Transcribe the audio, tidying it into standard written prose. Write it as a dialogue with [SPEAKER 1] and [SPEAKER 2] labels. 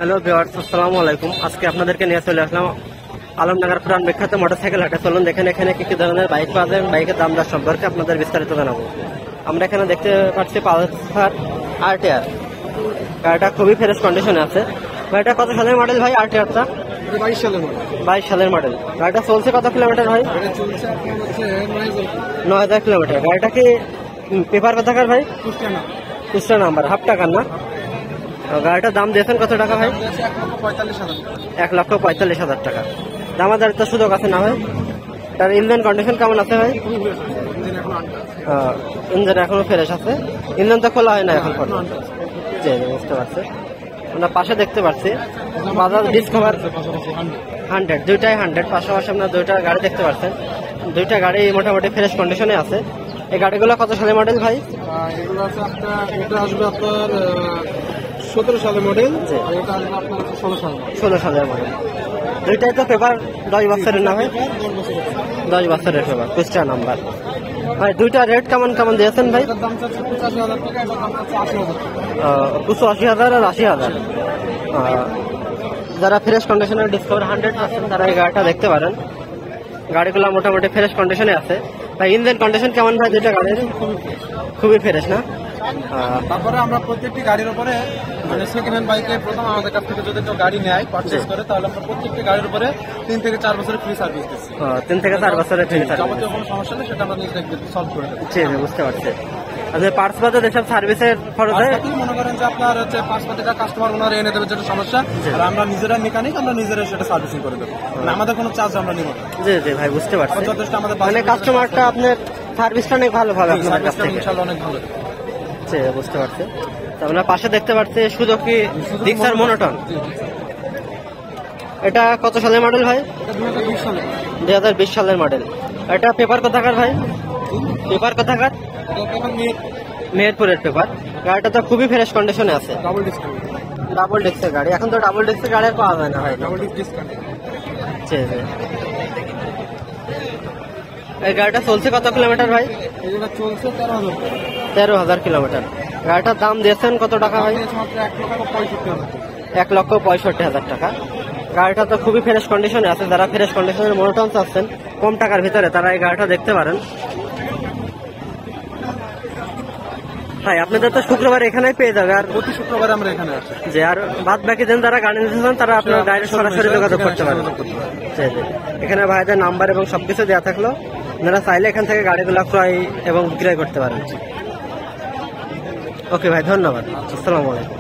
[SPEAKER 1] Hello viewers, আসসালামু আলাইকুম। আজকে আপনাদেরকে নিয়ে চলে আসলাম আলমডাঙ্গার পুরান বিখ্যাত মোটরসাইকেল হাটে। চলুন দেখেন এখানে কি কি ধরনের বাইক পাওয়া যায়, বাইকের দাম দর সম্পর্কে আপনাদের বিস্তারিত জানাবো। আমরা এখানে দেখতে পাচ্ছি পালসার আরটিআর। গাড়িটা খুবই ফ্রেশ কন্ডিশনে আছে। গাড়িটা কত সালের মডেল ভাই? আরটিআরটা
[SPEAKER 2] 22 সালের মডেল।
[SPEAKER 1] 22 সালের মডেল। গাড়িটা চলছে কত কিলোমিটার ভাই?
[SPEAKER 2] এটা চলছে আপনার হচ্ছে
[SPEAKER 1] 9000 কিলোমিটার। গাড়িটা কি পেপার কোথাকার ভাই? কুষ্টিয়া নাম্বার, হাফ টাকার না? গাড়িটার দাম দিয়েছেন কত টাকা ভাই?
[SPEAKER 2] 1,45,000
[SPEAKER 1] টাকা। দামাদার তো সুযোগ আছে না ভাই? তার ইঞ্জিন কন্ডিশন কেমন আছে ভাই? ইঞ্জিন এখনো ফ্রেশ আছে। ইঞ্জিন তো খোলা হয় না এখন পর্যন্ত। জি, বুঝতে পারছি। আমরা পাশে দেখতে পাচ্ছি বাজাজ ডিসকভার 100, দুইটাই 100। পাশাপাশি আপনার দুইটা গাড়ি দেখতে পাচ্ছেন। দুইটা গাড়ি মোটামুটি ফ্রেশ কন্ডিশনে আছে। এই গাড়িগুলো কত সালের মডেল ভাই?
[SPEAKER 2] এগুলো আছে আপনার, এটা আসবে আপনার 17 সালের মডেল, আর এটা আসবে আপনার 16 সালের মডেল।
[SPEAKER 1] দুইটাই তো পেপার 10 বছরের না ভাই? 10 বছরের পেপার, কুষ্টিয়া নাম্বার। ভাই দুইটা রেট কেমন কেমন দিয়েছেন ভাই?
[SPEAKER 2] এটার দাম চাচ্ছে 85,000 টাকা, এটার দাম চাচ্ছে 80,000 টাকা।
[SPEAKER 1] 85,000 আর 80,000। যারা ফ্রেশ কন্ডিশনের ডিসকভার 100 আছেন তারা এই গাড়িটা দেখতে পারেন। গাড়িগুলো মোটামুটি ফ্রেশ কন্ডিশনে আছে। ভাই ইঞ্জিন কন্ডিশন কেমন ভাই দুইটা গাড়ির? খুবই ফ্রেশ না?
[SPEAKER 2] তারপরে আমরা প্রত্যেকটি গাড়ির উপরে মানে সেকেন্ড হ্যান্ড বাইকে প্রথম আমাদের কাছ থেকে যদি কেউ গাড়ি নেয় পারচেজ করে, তাহলে আমরা প্রত্যেকটি গাড়ির উপরে 3 থেকে 4 বছরের ফ্রি সার্ভিস দিচ্ছি।
[SPEAKER 1] 3 থেকে 4 বছরের ফ্রি সার্ভিস।
[SPEAKER 2] যাবতীয় কোনো সমস্যা নেই, সেটা আমরা নিজে সলভ করে দেবো।
[SPEAKER 1] জি, বুঝতে পারছি। আচ্ছা, পার্টস বাদে যেসব সার্ভিসের খরচ হয়,
[SPEAKER 2] মনে করেন যে আপনার হচ্ছে 5 টাকা কাস্টমার ওনারা এনে দেবে যেটা সমস্যা, আর আমরা নিজেরা মেকানিক, আমরা নিজেরা সেটা সার্ভিসিং করে দেবো। মানে আমাদের কোনো চার্জ আমরা নিব না।
[SPEAKER 1] জি জি ভাই, বুঝতে পারছি।
[SPEAKER 2] যথেষ্ট আমাদের
[SPEAKER 1] মানে কাস্টমারটা আপনার সার্ভিসটা অনেক ভালো পাবে আপনার কাছ থেকে।
[SPEAKER 2] ইনশাআল্লাহ অনেক ভালো।
[SPEAKER 1] জি, বুঝতে পারছি। তো আমরা পাশে দেখতে পাচ্ছি সুজুকি জিক্সার মনোটন। এটা কত সালের মডেল ভাই? 2020 সালের মডেল। এটা পেপার কোথাকার ভাই? পেপার কোথাকার? মেহেরপুরের পেপার। গাড়িটা তো খুবই ফ্রেশ কন্ডিশনে আছে। ডাবল ডিস্কের গাড়ি। এখন তো ডাবল ডিস্কের গাড়ি আর পাওয়া যায় না ভাই। জি জি। এই গাড়িটা চলছে কত কিলোমিটার ভাই?
[SPEAKER 2] এটা চলছে
[SPEAKER 1] 13,000 কিলোমিটার। গাড়িটার দাম দিয়েছেন কত টাকা ভাই? 1,65,000 টাকা। গাড়িটা তো খুবই ফ্রেশ কন্ডিশনে আছে। যারা ফ্রেশ কন্ডিশনের মনোটন চাচ্ছেন কম টাকার ভিতরে, তারা এই গাড়িটা দেখতে পারেন। ভাই আপনাদের তো শুক্রবার এখানেই পেয়ে যাবে, আর
[SPEAKER 2] প্রতি শুক্রবার আমরা এখানে আসি।
[SPEAKER 1] যে আর বাদ বাকি দিন যারা গাড়ি নিতে চান তারা আপনার ডাইরেক্ট সরাসরি যোগাযোগ করতে পারেন। এখানে ভাইদের নাম্বার এবং সবকিছু দেওয়া থাকলো, আপনারা চাইলে এখান থেকে গাড়িগুলো ক্রয় এবং বিক্রয় করতে পারেন। ওকে ভাই, ধন্যবাদ। আসসালামু আলাইকুম।